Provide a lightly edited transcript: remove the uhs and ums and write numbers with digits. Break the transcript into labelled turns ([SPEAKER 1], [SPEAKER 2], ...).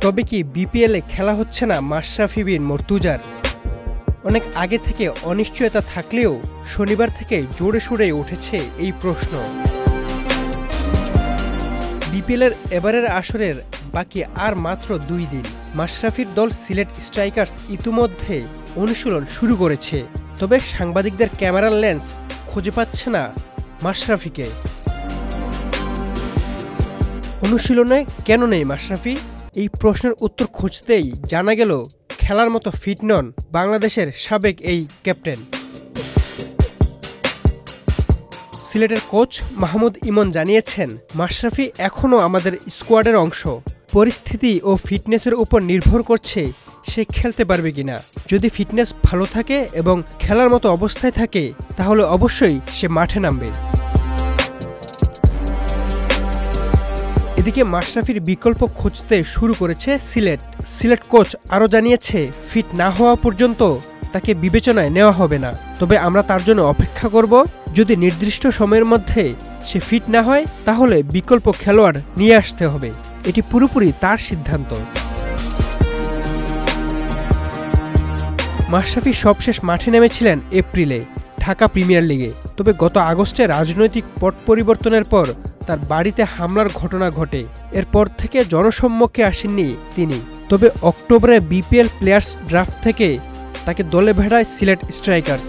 [SPEAKER 1] তবে কি বিপিএলে খেলা হচ্ছে না মাশরাফি বিন মর্তুজার? অনেক আগে থেকে অনিশ্চয়তা থাকলেও শনিবার থেকে জোরে সোরে উঠেছে এই প্রশ্ন। বিপিএলের এবারের আসরের বাকি আর মাত্র 2 দিন। মাশরাফির দল সিলেট স্ট্রাইকার্স ইতিমধ্যে অনুশীলন শুরু করেছে, তবে সাংবাদিকদের ক্যামেরার লেন্স খুঁজে পাচ্ছে না মাশরাফিকে। অনুশীলনে কেন নেই মাশরাফি? এই প্রশ্নের উত্তর খুঁজতেই জানা গেল খেলার মতো ফিট নন বাংলাদেশের সাবেক এই ক্যাপ্টেন। সিলেটের কোচ মাহমুদ ইমন জানিয়েছেন, মাশরাফি এখনও আমাদের স্কোয়াডের অংশ। পরিস্থিতি ও ফিটনেসের উপর নির্ভর করছে সে খেলতে পারবে কিনা। যদি ফিটনেস ভালো থাকে এবং খেলার মতো অবস্থায় থাকে তাহলে অবশ্যই সে মাঠে নামবে। এদিকে মাশরাফির বিকল্প খুঁজতে শুরু করেছে সিলেট কোচ আরও জানিয়েছে, ফিট না হওয়া পর্যন্ত তাকে বিবেচনায় নেওয়া হবে না, তবে আমরা তার জন্য অপেক্ষা করব। যদি নির্দিষ্ট সময়ের মধ্যে সে ফিট না হয় তাহলে বিকল্প খেলোয়াড় নিয়ে আসতে হবে। এটি পুরোপুরি তার সিদ্ধান্ত। মাশরাফি সবশেষ মাঠে নেমেছিলেন এপ্রিলে ঢাকা প্রিমিয়ার লিগে, তবে গত আগস্টে রাজনৈতিক পট পরিবর্তনের পর তার বাড়িতে হামলার ঘটনা ঘটে। এরপর থেকে জনসম্মুখে আসেননি তিনি, তবে অক্টোবরে বিপিএল প্লেয়ার্স ড্রাফট থেকে তাকে দলে ভেড়ায় সিলেট স্ট্রাইকার্স।